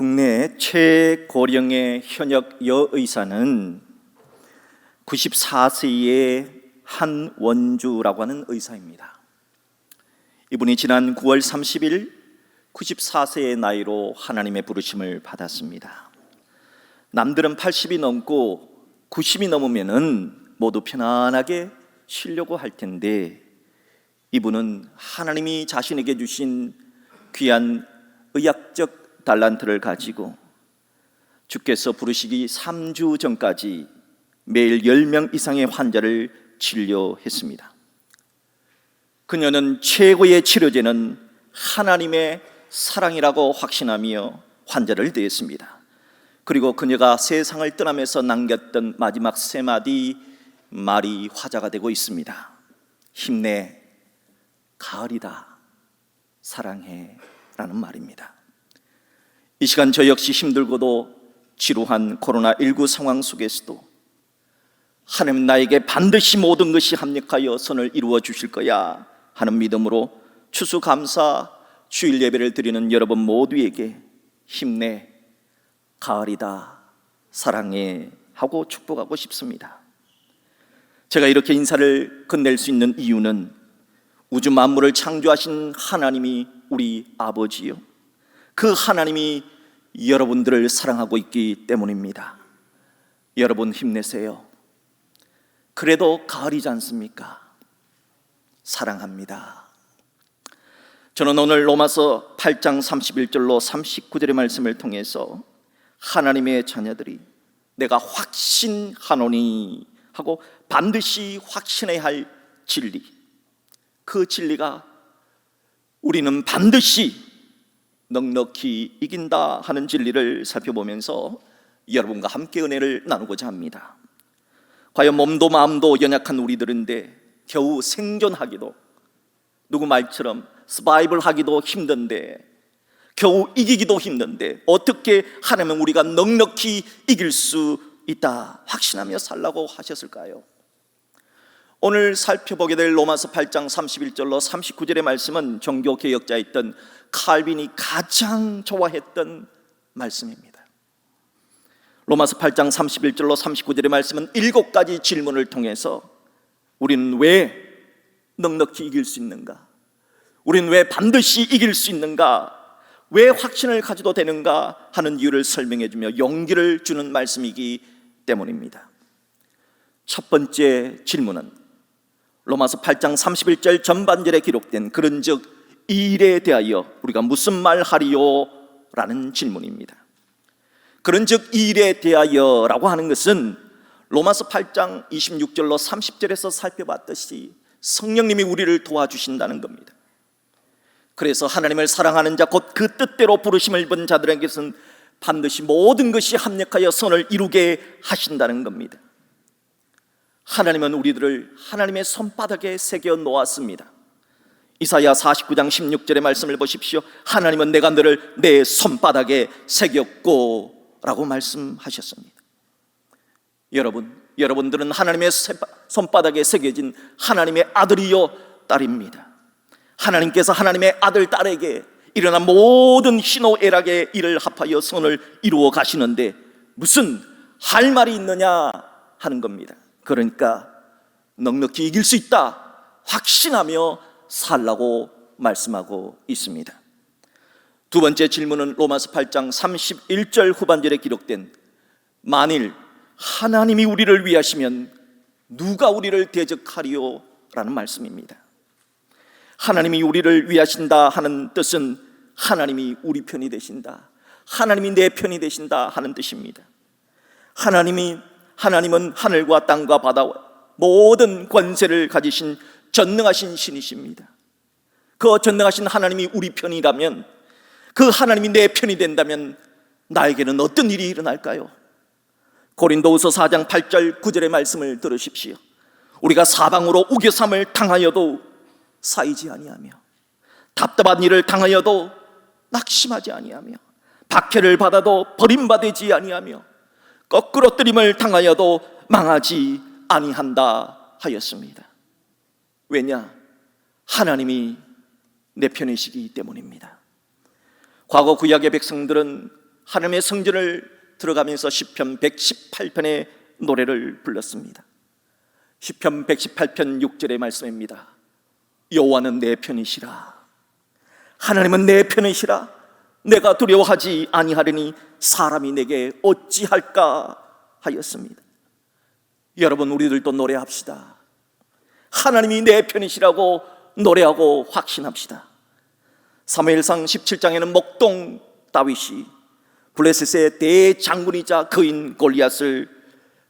국내 최고령의 현역 여의사는 94세의 한원주라고 하는 의사입니다. 이분이 지난 9월 30일 94세의 나이로 하나님의 부르심을 받았습니다. 남들은 80이 넘고 90이 넘으면은 모두 편안하게 쉬려고 할 텐데, 이분은 하나님이 자신에게 주신 귀한 의학적 달란트를 가지고 주께서 부르시기 3주 전까지 매일 10명 이상의 환자를 진료했습니다. 그녀는 최고의 치료제는 하나님의 사랑이라고 확신하며 환자를 대했습니다. 그리고 그녀가 세상을 떠나면서 남겼던 마지막 3마디 말이 화제가 되고 있습니다. 힘내, 가을이다, 사랑해 라는 말입니다. 이 시간 저 역시 힘들고도 지루한 코로나19 상황 속에서도 하나님 나에게 반드시 모든 것이 합력하여 선을 이루어 주실 거야 하는 믿음으로 추수감사 주일 예배를 드리는 여러분 모두에게 힘내, 가을이다, 사랑해 하고 축복하고 싶습니다. 제가 이렇게 인사를 건넬 수 있는 이유는 우주 만물을 창조하신 하나님이 우리 아버지요, 그 하나님이 여러분들을 사랑하고 있기 때문입니다. 여러분 힘내세요. 그래도 가을이지 않습니까? 사랑합니다. 저는 오늘 로마서 8장 31절로 39절의 말씀을 통해서 하나님의 자녀들이 내가 확신하노니 하고 반드시 확신해야 할 진리, 그 진리가 우리는 반드시 넉넉히 이긴다 하는 진리를 살펴보면서 여러분과 함께 은혜를 나누고자 합니다. 과연 몸도 마음도 연약한 우리들인데 겨우 생존하기도, 누구 말처럼 서바이벌 하기도 힘든데, 겨우 이기기도 힘든데 어떻게 하나님은 우리가 넉넉히 이길 수 있다 확신하며 살라고 하셨을까요? 오늘 살펴보게 될 로마서 8장 31절로 39절의 말씀은 종교개혁자였던 칼빈이 가장 좋아했던 말씀입니다. 로마서 8장 31절로 39절의 말씀은 7가지 질문을 통해서 우리는 왜 넉넉히 이길 수 있는가? 우리는 왜 반드시 이길 수 있는가? 왜 확신을 가져도 되는가 하는 이유를 설명해주며 용기를 주는 말씀이기 때문입니다. 첫 번째 질문은 로마서 8장 31절 전반절에 기록된 그런즉 이 일에 대하여 우리가 무슨 말 하리요? 라는 질문입니다. 그런즉 이 일에 대하여 라고 하는 것은 로마서 8장 26절로 30절에서 살펴봤듯이 성령님이 우리를 도와주신다는 겁니다. 그래서 하나님을 사랑하는 자, 곧 그 뜻대로 부르심을 입은 자들에게서는 반드시 모든 것이 합력하여 선을 이루게 하신다는 겁니다. 하나님은 우리들을 하나님의 손바닥에 새겨 놓았습니다. 이사야 49장 16절의 말씀을 보십시오. 하나님은 내가 너를 내 손바닥에 새겼고 라고 말씀하셨습니다. 여러분들은 하나님의 손바닥에 새겨진 하나님의 아들이요 딸입니다. 하나님께서 하나님의 아들, 딸에게 일어난 모든 희노애락의 일을 합하여 선을 이루어 가시는데 무슨 할 말이 있느냐 하는 겁니다. 그러니까 넉넉히 이길 수 있다 확신하며 살라고 말씀하고 있습니다. 두 번째 질문은 로마서 8장 31절 후반절에 기록된 만일 하나님이 우리를 위하시면 누가 우리를 대적하리요? 라는 말씀입니다. 하나님이 우리를 위하신다 하는 뜻은 하나님이 우리 편이 되신다, 하나님이 내 편이 되신다 하는 뜻입니다. 하나님은 하늘과 땅과 바다와 모든 권세를 가지신 전능하신 신이십니다. 그 전능하신 하나님이 우리 편이라면, 그 하나님이 내 편이 된다면 나에게는 어떤 일이 일어날까요? 고린도후서 4장 8절 9절의 말씀을 들으십시오. 우리가 사방으로 우겨삼을 당하여도 쌓이지 아니하며, 답답한 일을 당하여도 낙심하지 아니하며, 박해를 받아도 버림받지 아니하며, 거꾸로뜨림을 당하여도 망하지 아니한다 하였습니다. 왜냐? 하나님이 내 편이시기 때문입니다. 과거 구약의 백성들은 하나님의 성전을 들어가면서 시편 118편의 노래를 불렀습니다. 시편 118편 6절의 말씀입니다. 여호와는 내 편이시라. 하나님은 내 편이시라. 내가 두려워하지 아니하리니 사람이 내게 어찌할까 하였습니다. 여러분, 우리들도 노래합시다. 하나님이 내 편이시라고 노래하고 확신합시다. 사무엘상 17장에는 목동 다윗이 블레셋의 대장군이자 그인 골리앗을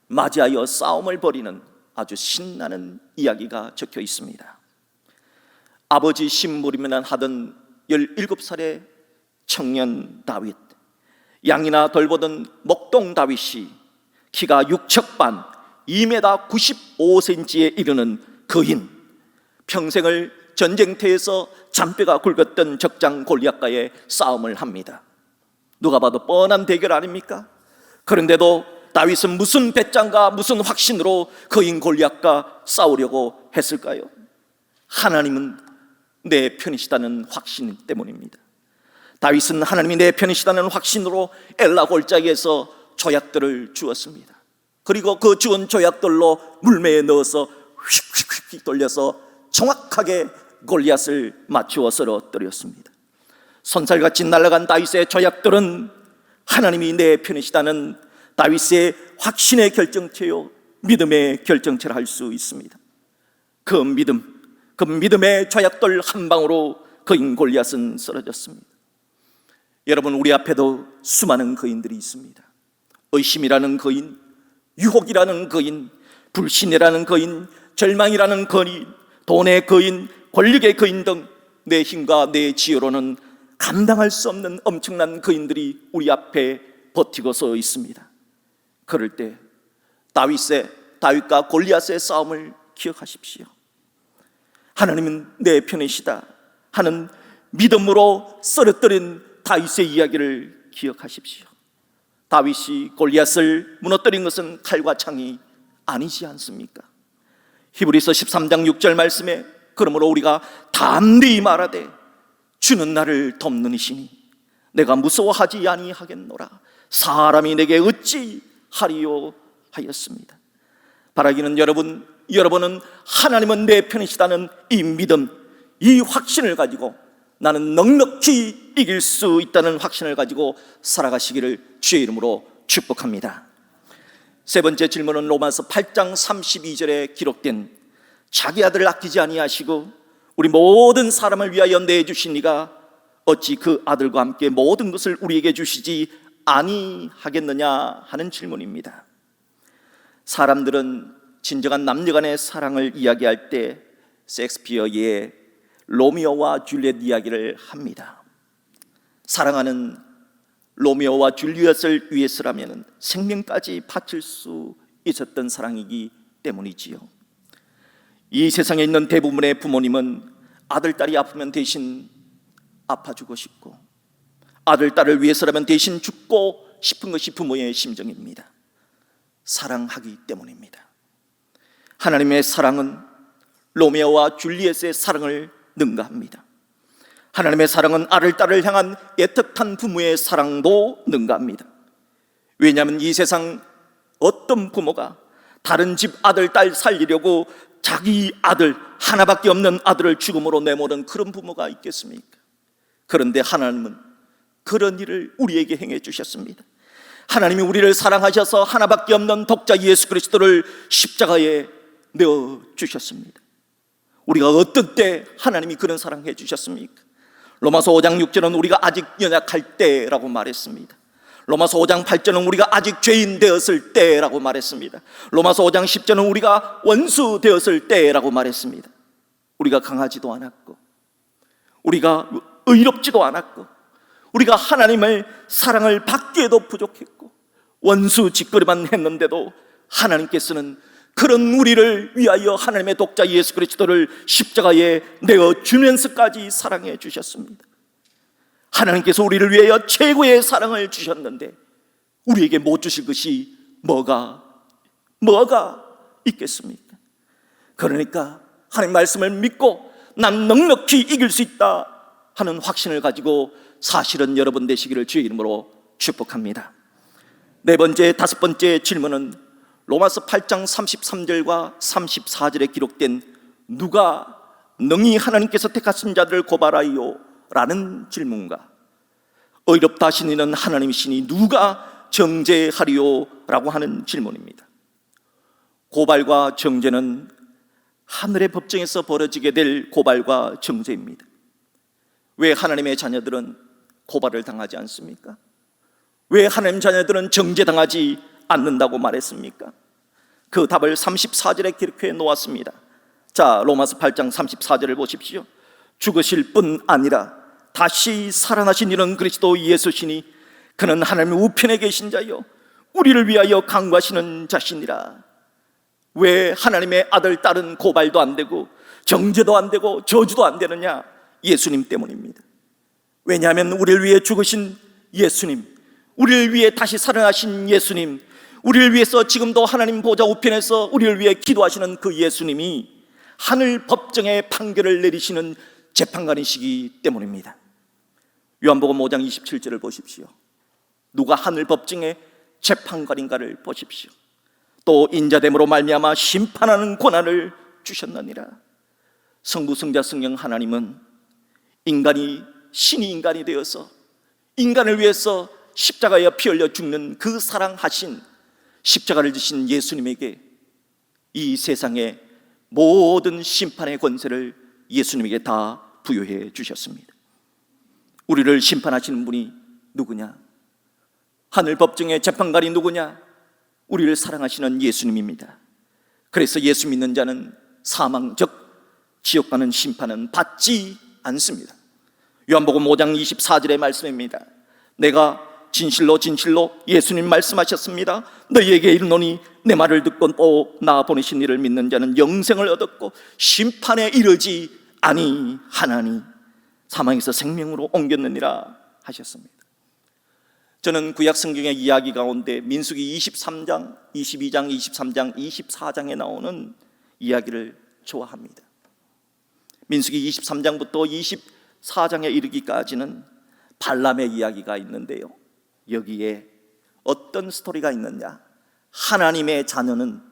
맞이하여 싸움을 벌이는 아주 신나는 이야기가 적혀 있습니다. 아버지 심부름이나 하던 17살의 청년 다윗, 양이나 돌보던 목동 다윗이 키가 6척반 2m 95cm에 이르는 그인, 평생을 전쟁터에서 잔뼈가 굵었던 적장 골리앗과의 싸움을 합니다. 누가 봐도 뻔한 대결 아닙니까? 그런데도 다윗은 무슨 배짱과 무슨 확신으로 그인 골리앗과 싸우려고 했을까요? 하나님은 내 편이시다는 확신 때문입니다. 다윗은 하나님이 내 편이시다는 확신으로 엘라 골짜기에서 조약들을 주었습니다. 그리고 그 주운 조약들로 물매에 넣어서 휙휙휙 돌려서 정확하게 골리앗을 맞추어 쓰러뜨렸습니다. 손살같이 날아간 다윗의 조약들은 하나님이 내 편이시다는 다윗의 확신의 결정체요, 믿음의 결정체를 할 수 있습니다. 그 믿음의 조약돌 한 방으로 그인 골리앗은 쓰러졌습니다. 여러분, 우리 앞에도 수많은 거인들이 있습니다. 의심이라는 거인, 유혹이라는 거인, 불신이라는 거인, 절망이라는 거인, 돈의 거인, 권력의 거인 등 내 힘과 내 지혜로는 감당할 수 없는 엄청난 거인들이 우리 앞에 버티고 서 있습니다. 그럴 때 다윗과 골리앗의 싸움을 기억하십시오. 하나님은 내 편이시다 하는 믿음으로 쓰러뜨린 다윗의 이야기를 기억하십시오. 다윗이 골리앗을 무너뜨린 것은 칼과 창이 아니지 않습니까? 히브리서 13장 6절 말씀에 그러므로 우리가 담대히 말하되 주는 나를 돕는 이시니 내가 무서워하지 아니하겠노라. 사람이 내게 어찌 하리요 하였습니다. 바라기는 여러분은 하나님은 내 편이시다는 이 믿음, 이 확신을 가지고 나는 넉넉히 이길 수 있다는 확신을 가지고 살아가시기를 주의 이름으로 축복합니다. 세 번째 질문은 로마서 8장 32절에 기록된 자기 아들을 아끼지 아니하시고 우리 모든 사람을 위하여 내주신 이가 어찌 그 아들과 함께 모든 것을 우리에게 주시지 아니하겠느냐 하는 질문입니다. 사람들은 진정한 남녀간의 사랑을 이야기할 때 셰익스피어의 로미오와 줄리엣 이야기를 합니다. 사랑하는 로미오와 줄리엣을 위해서라면 생명까지 바칠 수 있었던 사랑이기 때문이지요. 이 세상에 있는 대부분의 부모님은 아들, 딸이 아프면 대신 아파주고 싶고 아들, 딸을 위해서라면 대신 죽고 싶은 것이 부모의 심정입니다. 사랑하기 때문입니다. 하나님의 사랑은 로미오와 줄리엣의 사랑을 능가합니다. 하나님의 사랑은 아들, 딸을 향한 애틋한 부모의 사랑도 능가합니다. 왜냐하면 이 세상 어떤 부모가 다른 집 아들, 딸 살리려고 자기 아들, 하나밖에 없는 아들을 죽음으로 내모는 그런 부모가 있겠습니까? 그런데 하나님은 그런 일을 우리에게 행해 주셨습니다. 하나님이 우리를 사랑하셔서 하나밖에 없는 독자 예수 그리스도를 십자가에 내어 주셨습니다. 우리가 어떤 때 하나님이 그런 사랑해 주셨습니까? 로마서 5장 6절은 우리가 아직 연약할 때라고 말했습니다. 로마서 5장 8절은 우리가 아직 죄인 되었을 때라고 말했습니다. 로마서 5장 10절은 우리가 원수 되었을 때라고 말했습니다. 우리가 강하지도 않았고 우리가 의롭지도 않았고 우리가 하나님의 사랑을 받기에도 부족했고 원수 짓거리만 했는데도 하나님께서는 그런 우리를 위하여 하나님의 독자 예수 그리스도를 십자가에 내어주면서까지 사랑해 주셨습니다. 하나님께서 우리를 위하여 최고의 사랑을 주셨는데 우리에게 못 주실 것이 뭐가 있겠습니까? 그러니까 하나님 말씀을 믿고 난 넉넉히 이길 수 있다 하는 확신을 가지고 사실은 여러분 되시기를 주의 이름으로 축복합니다. 네 번째, 다섯 번째 질문은 로마서 8장 33절과 34절에 기록된 누가 능히 하나님께서 택하신 자들을 고발하여? 라는 질문과 의롭다 하신 이는 하나님이시니 누가 정죄하리요? 라고 하는 질문입니다. 고발과 정죄는 하늘의 법정에서 벌어지게 될 고발과 정죄입니다. 왜 하나님의 자녀들은 고발을 당하지 않습니까? 왜 하나님 자녀들은 정죄당하지 않는다고 말했습니까? 그 답을 34절에 기록해 놓았습니다. 자, 로마서 8장 34절을 보십시오. 죽으실 뿐 아니라 다시 살아나신 이는 그리스도 예수시니 그는 하나님 우편에 계신 자요 우리를 위하여 간구하시는 자시니라. 왜 하나님의 아들, 딸은 고발도 안 되고 정죄도 안 되고 저주도 안 되느냐? 예수님 때문입니다. 왜냐하면 우리를 위해 죽으신 예수님, 우리를 위해 다시 살아나신 예수님, 우리를 위해서 지금도 하나님 보좌 우편에서 우리를 위해 기도하시는 그 예수님이 하늘 법정의 판결을 내리시는 재판관이시기 때문입니다. 요한복음 5장 27절을 보십시오. 누가 하늘 법정의 재판관인가를 보십시오. 또 인자됨으로 말미암아 심판하는 권한을 주셨느니라. 성부, 성자, 성령 하나님은 신이 인간이 되어서 인간을 위해서 십자가에 피 흘려 죽는 그 사랑하신 십자가를 지신 예수님에게 이 세상의 모든 심판의 권세를 예수님에게 다 부여해 주셨습니다. 우리를 심판하시는 분이 누구냐? 하늘 법정의 재판관이 누구냐? 우리를 사랑하시는 예수님입니다. 그래서 예수 믿는 자는 사망 즉 지옥 가는 심판은 받지 않습니다. 요한복음 5장 24절의 말씀입니다. 내가 진실로 진실로 예수님 말씀하셨습니다. 너희에게 이르노니 내 말을 듣고 또 나 보내신 이를 믿는 자는 영생을 얻었고 심판에 이르지 아니하나니 사망에서 생명으로 옮겼느니라 하셨습니다. 저는 구약 성경의 이야기 가운데 민수기 23장, 22장, 23장, 24장에 나오는 이야기를 좋아합니다. 민수기 23장부터 24장에 이르기까지는 발람의 이야기가 있는데요, 여기에 어떤 스토리가 있느냐? 하나님의 자녀는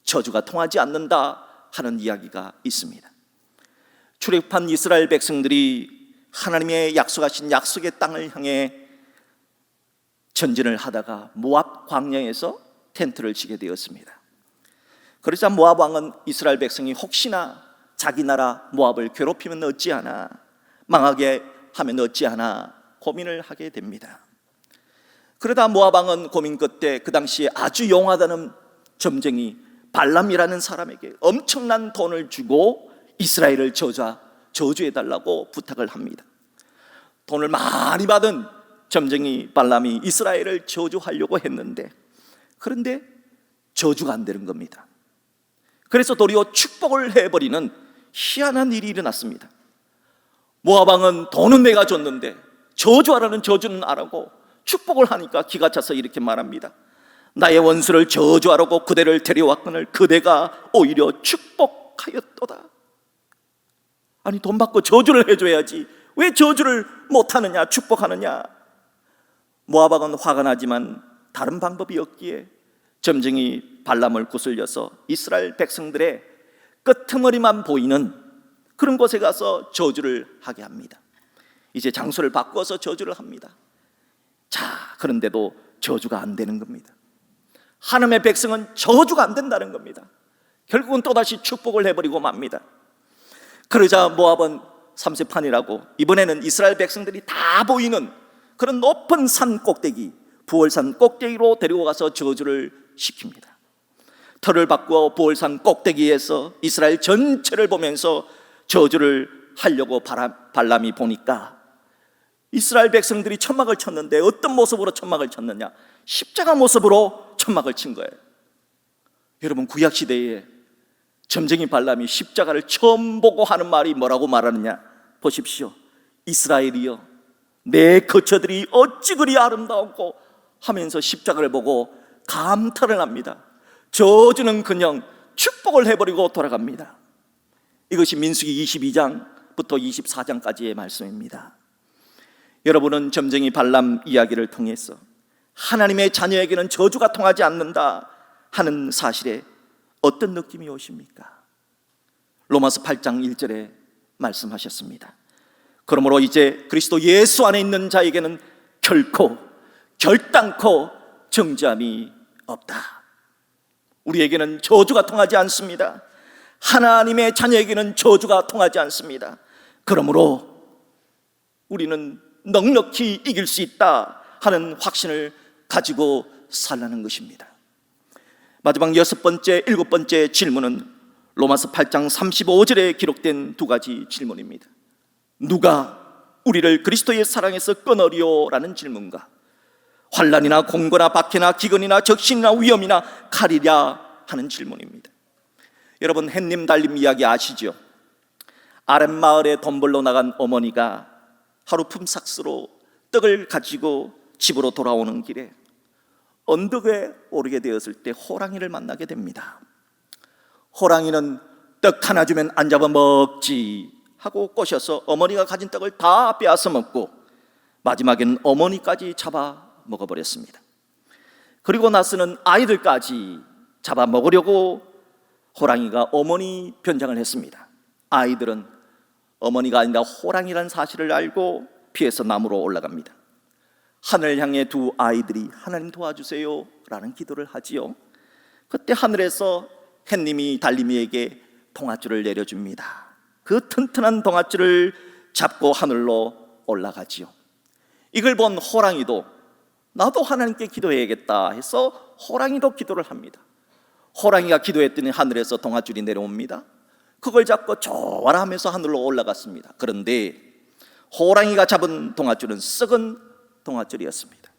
저주가 통하지 않는다 하는 이야기가 있습니다. 출애굽한 이스라엘 백성들이 하나님의 약속하신 약속의 땅을 향해 전진을 하다가 모압 광야에서 텐트를 치게 되었습니다. 그러자 모압 왕은 이스라엘 백성이 혹시나 자기 나라 모압을 괴롭히면 어찌하나, 망하게 하면 어찌하나 고민을 하게 됩니다. 그러다 모압 왕은 고민 끝에 그 당시에 아주 용하다는 점쟁이 발람이라는 사람에게 엄청난 돈을 주고 이스라엘을 저주해달라고 부탁을 합니다. 돈을 많이 받은 점쟁이 발람이 이스라엘을 저주하려고 했는데, 그런데 저주가 안 되는 겁니다. 그래서 도리어 축복을 해버리는 희한한 일이 일어났습니다. 모압 왕은 돈은 내가 줬는데 저주하라는 저주는 안 하고 축복을 하니까 기가 차서 이렇게 말합니다. 나의 원수를 저주하라고 그대를 데려왔거늘 그대가 오히려 축복하였도다. 아니, 돈 받고 저주를 해줘야지 왜 저주를 못하느냐, 축복하느냐. 모압 왕은 화가 나지만 다른 방법이 없기에 점쟁이 발람을 구슬려서 이스라엘 백성들의 끄트머리만 보이는 그런 곳에 가서 저주를 하게 합니다. 이제 장소를 바꾸어서 저주를 합니다. 자, 그런데도 저주가 안 되는 겁니다. 하나님의 백성은 저주가 안 된다는 겁니다. 결국은 또다시 축복을 해버리고 맙니다. 그러자 모압은 삼세판이라고 이번에는 이스라엘 백성들이 다 보이는 그런 높은 산 꼭대기, 부월산 꼭대기로 데리고 가서 저주를 시킵니다. 터를 바꾸어 부월산 꼭대기에서 이스라엘 전체를 보면서 저주를 하려고 발람이 보니까 이스라엘 백성들이 천막을 쳤는데 어떤 모습으로 천막을 쳤느냐? 십자가 모습으로 천막을 친 거예요. 여러분, 구약시대에 점쟁이 발람이 십자가를 처음 보고 하는 말이 뭐라고 말하느냐? 보십시오. 이스라엘이여, 내 거처들이 어찌 그리 아름다웠고 하면서 십자가를 보고 감탄을 합니다. 저주는 그냥 축복을 해버리고 돌아갑니다. 이것이 민수기 22장부터 24장까지의 말씀입니다. 여러분은 점쟁이 발람 이야기를 통해서 하나님의 자녀에게는 저주가 통하지 않는다 하는 사실에 어떤 느낌이 오십니까? 로마서 8장 1절에 말씀하셨습니다. 그러므로 이제 그리스도 예수 안에 있는 자에게는 결단코 정죄함이 없다. 우리에게는 저주가 통하지 않습니다. 하나님의 자녀에게는 저주가 통하지 않습니다. 그러므로 우리는 넉넉히 이길 수 있다 하는 확신을 가지고 살라는 것입니다. 마지막 6번째, 7번째 질문은 로마서 8장 35절에 기록된 두 가지 질문입니다. 누가 우리를 그리스도의 사랑에서 끊으리요? 라는 질문과 환난이나 공고나 박해나 기근이나 적신이나 위험이나 칼이랴 하는 질문입니다. 여러분, 햇님 달림 이야기 아시죠? 아랫마을에 돈 벌러 나간 어머니가 하루 품삯으로 떡을 가지고 집으로 돌아오는 길에 언덕에 오르게 되었을 때 호랑이를 만나게 됩니다. 호랑이는 떡 하나 주면 안 잡아먹지 하고 꼬셔서 어머니가 가진 떡을 다 빼앗아 먹고 마지막에는 어머니까지 잡아 먹어버렸습니다. 그리고 나서는 아이들까지 잡아 먹으려고 호랑이가 어머니 변장을 했습니다. 아이들은 어머니가 아니라 호랑이라는 사실을 알고 피해서 나무로 올라갑니다. 하늘을 향해 두 아이들이 하나님 도와주세요 라는 기도를 하지요. 그때 하늘에서 햇님이 달림이에게 동아줄을 내려줍니다. 그 튼튼한 동아줄을 잡고 하늘로 올라가지요. 이걸 본 호랑이도 나도 하나님께 기도해야겠다 해서 호랑이도 기도를 합니다. 호랑이가 기도했더니 하늘에서 동아줄이 내려옵니다. 그걸 잡고 좋아라 하면서 하늘로 올라갔습니다. 그런데 호랑이가 잡은 동아줄은 썩은 동아줄이었습니다.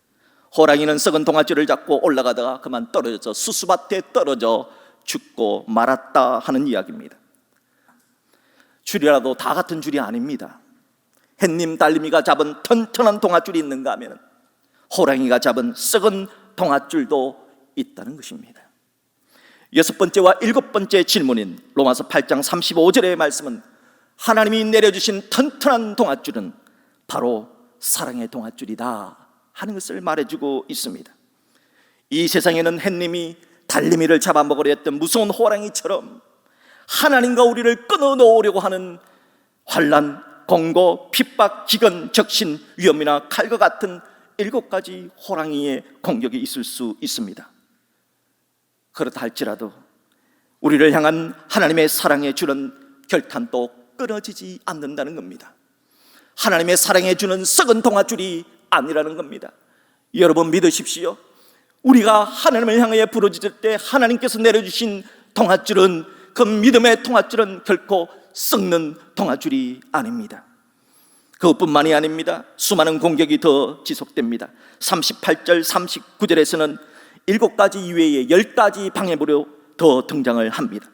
호랑이는 썩은 동아줄을 잡고 올라가다가 그만 떨어져서 수수밭에 떨어져 죽고 말았다 하는 이야기입니다. 줄이라도 다 같은 줄이 아닙니다. 햇님 달림이가 잡은 튼튼한 동아줄이 있는가 하면 호랑이가 잡은 썩은 동아줄도 있다는 것입니다. 6번째와 7번째 질문인 로마서 8장 35절의 말씀은 하나님이 내려주신 튼튼한 동아줄은 바로 사랑의 동아줄이다 하는 것을 말해주고 있습니다. 이 세상에는 햇님이 달림이를 잡아먹으려 했던 무서운 호랑이처럼 하나님과 우리를 끊어놓으려고 하는 환난, 공고, 핍박, 기근, 적신, 위험이나 칼과 같은 7가지 호랑이의 공격이 있을 수 있습니다. 그렇다 할지라도 우리를 향한 하나님의 사랑의 줄은 결탄도 끊어지지 않는다는 겁니다. 하나님의 사랑해 주는 썩은 동아줄이 아니라는 겁니다. 여러분 믿으십시오. 우리가 하나님을 향해 부르짖을 때 하나님께서 내려주신 동아줄은, 그 믿음의 동아줄은 결코 썩는 동아줄이 아닙니다. 그것뿐만이 아닙니다. 수많은 공격이 더 지속됩니다. 38절 39절에서는 7가지 이외에 10가지 방해물로 더 등장을 합니다.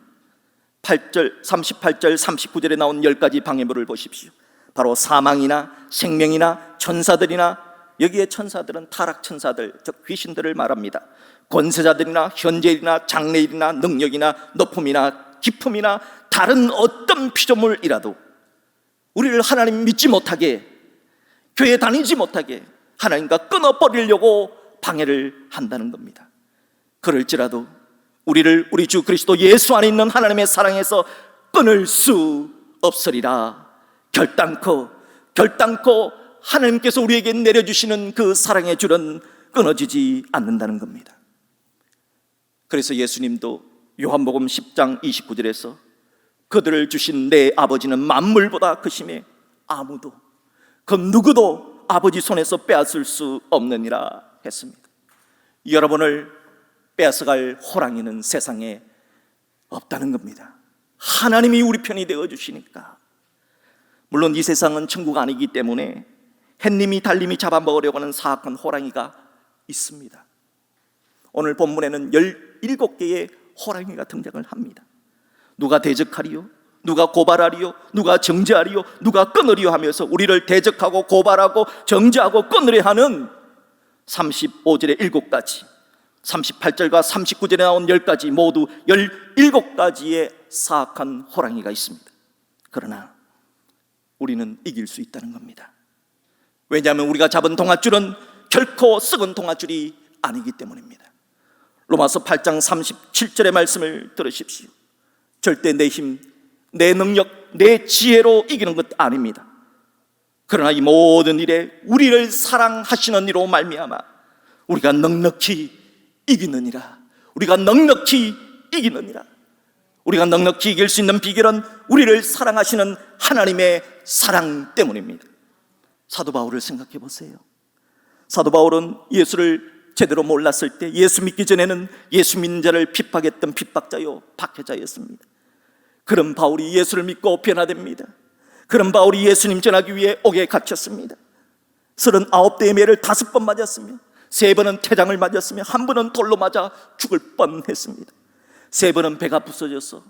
38절 39절에 나온 10가지 방해물을 보십시오. 바로 사망이나 생명이나 천사들이나, 여기에 천사들은 타락 천사들, 즉 귀신들을 말합니다. 권세자들이나 현재일이나 장래일이나 능력이나 높음이나 기품이나 다른 어떤 피조물이라도 우리를 하나님 믿지 못하게, 교회 다니지 못하게 하나님과 끊어버리려고 방해를 한다는 겁니다. 그럴지라도 우리를 우리 주 그리스도 예수 안에 있는 하나님의 사랑에서 끊을 수 없으리라. 결단코 하나님께서 우리에게 내려주시는 그 사랑의 줄은 끊어지지 않는다는 겁니다. 그래서 예수님도 요한복음 10장 29절에서 그들을 주신 내 아버지는 만물보다 크심에 아무도, 그 누구도 아버지 손에서 빼앗을 수 없느니라 했습니다. 여러분을 빼앗아갈 호랑이는 세상에 없다는 겁니다. 하나님이 우리 편이 되어주시니까. 물론 이 세상은 천국 아니기 때문에 햇님이 달림이 잡아먹으려고 하는 사악한 호랑이가 있습니다. 오늘 본문에는 17개의 호랑이가 등장을 합니다. 누가 대적하리요? 누가 고발하리요? 누가 정죄하리요? 누가 끊으리요? 하면서 우리를 대적하고 고발하고 정죄하고 끊으려 하는 35절의 7가지, 38절과 39절에 나온 10가지, 모두 17가지의 사악한 호랑이가 있습니다. 그러나 우리는 이길 수 있다는 겁니다. 왜냐하면 우리가 잡은 동아줄은 결코 썩은 동아줄이 아니기 때문입니다. 로마서 8장 37절의 말씀을 들으십시오. 절대 내 힘, 내 능력, 내 지혜로 이기는 것 아닙니다. 그러나 이 모든 일에 우리를 사랑하시는 이로 말미암아 우리가 넉넉히 이기느니라. 우리가 넉넉히 이기느니라. 우리가 넉넉히 이길 수 있는 비결은 우리를 사랑하시는 하나님의 사랑 때문입니다. 사도 바울을 생각해 보세요. 사도 바울은 예수를 제대로 몰랐을 때 예수 믿기 전에는 예수 믿는 자를 핍박했던 핍박자요, 박해자였습니다. 그런 바울이 예수를 믿고 변화됩니다. 그런 바울이 예수님 전하기 위해 옥에 갇혔습니다. 39대의 매를 5번 맞았으며 3번은 태장을 맞았으며 1번은 돌로 맞아 죽을 뻔했습니다. 3번은 배가 부서져서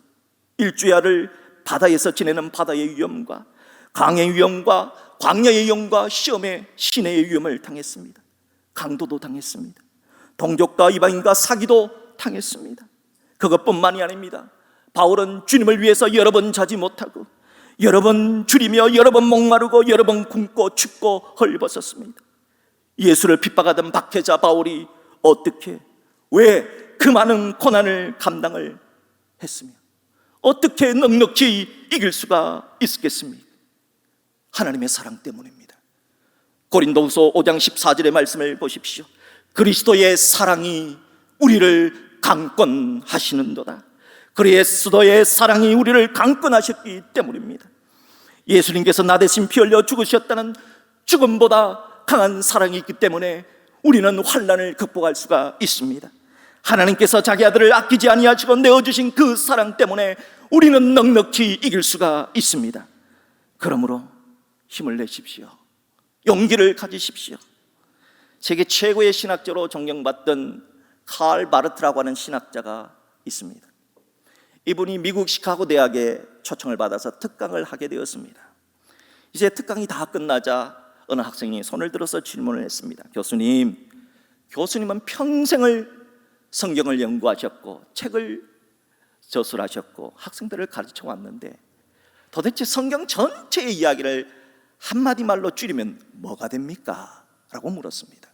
일주야를 바다에서 지내는 바다의 위험과 강의 위험과 광야의 위험과 시험의 시내의 위험을 당했습니다. 강도도 당했습니다. 동족과 이방인과 사기도 당했습니다. 그것뿐만이 아닙니다. 바울은 주님을 위해서 여러 번 자지 못하고 여러 번 줄이며 여러 번 목마르고 여러 번 굶고 춥고 헐벗었습니다. 예수를 핍박하던 박해자 바울이 어떻게, 왜 그 많은 고난을 감당을 했으며 어떻게 넉넉히 이길 수가 있었겠습니까? 하나님의 사랑 때문입니다. 고린도후서 5장 14절의 말씀을 보십시오. 그리스도의 사랑이 우리를 강권하시는도다. 그리스도의 사랑이 우리를 강권하셨기 때문입니다. 예수님께서 나 대신 피 흘려 죽으셨다는 죽음보다 강한 사랑이 있기 때문에 우리는 환난을 극복할 수가 있습니다. 하나님께서 자기 아들을 아끼지 아니하시고 내어주신 그 사랑 때문에 우리는 넉넉히 이길 수가 있습니다. 그러므로 힘을 내십시오. 용기를 가지십시오. 세계 최고의 신학자로 존경받던 칼 바르트라고 하는 신학자가 있습니다. 이분이 미국 시카고 대학에 초청을 받아서 특강을 하게 되었습니다. 이제 특강이 다 끝나자 어느 학생이 손을 들어서 질문을 했습니다. 교수님은 평생을 성경을 연구하셨고 책을 저술하셨고 학생들을 가르쳐 왔는데 도대체 성경 전체의 이야기를 한마디 말로 줄이면 뭐가 됩니까? 라고 물었습니다.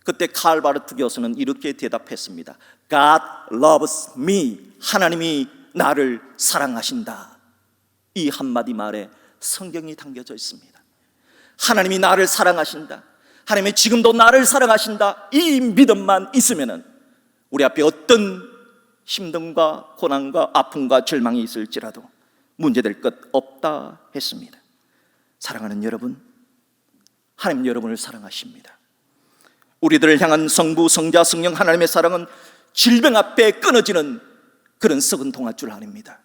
그때 칼 바르트 교수는 이렇게 대답했습니다. God loves me. 하나님이 나를 사랑하신다. 이 한마디 말에 성경이 담겨져 있습니다. 하나님이 나를 사랑하신다. 하나님이 지금도 나를 사랑하신다. 이 믿음만 있으면은 우리 앞에 어떤 힘듦과 고난과 아픔과 절망이 있을지라도 문제될 것 없다 했습니다. 사랑하는 여러분, 하나님 여러분을 사랑하십니다. 우리들을 향한 성부, 성자, 성령 하나님의 사랑은 질병 앞에 끊어지는 그런 썩은 동아줄 아닙니다.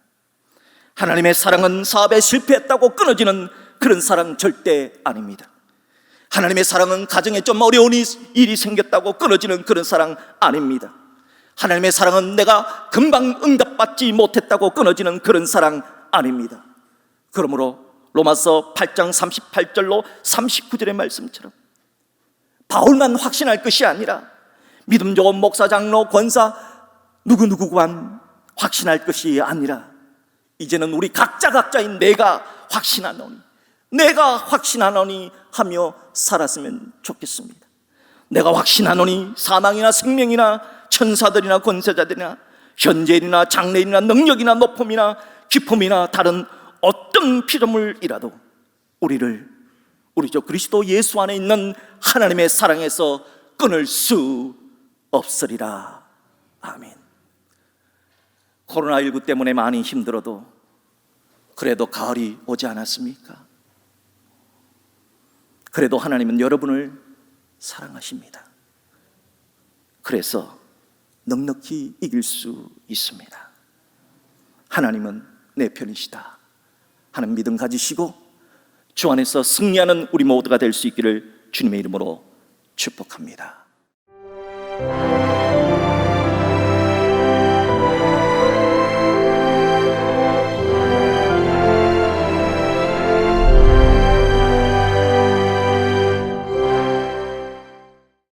하나님의 사랑은 사업에 실패했다고 끊어지는 그런 사랑 절대 아닙니다. 하나님의 사랑은 가정에 좀 어려운 일이 생겼다고 끊어지는 그런 사랑 아닙니다. 하나님의 사랑은 내가 금방 응답받지 못했다고 끊어지는 그런 사랑 아닙니다. 그러므로 로마서 8장 38절로 39절의 말씀처럼 바울만 확신할 것이 아니라 믿음 좋은 목사, 장로, 권사 누구누구만 확신할 것이 아니라 이제는 우리 각자인 내가 확신하노니 하며 살았으면 좋겠습니다. 내가 확신하노니 사망이나 생명이나 천사들이나 권세자들이나 현재일이나 장래일이나 능력이나 높음이나 깊음이나 다른 어떤 피조물이라도 우리 저 그리스도 예수 안에 있는 하나님의 사랑에서 끊을 수 없으리라. 아멘. 코로나19 때문에 많이 힘들어도 그래도 가을이 오지 않았습니까? 그래도 하나님은 여러분을 사랑하십니다. 그래서 넉넉히 이길 수 있습니다. 하나님은 내 편이시다 하는 믿음 가지시고 주 안에서 승리하는 우리 모두가 될 수 있기를 주님의 이름으로 축복합니다.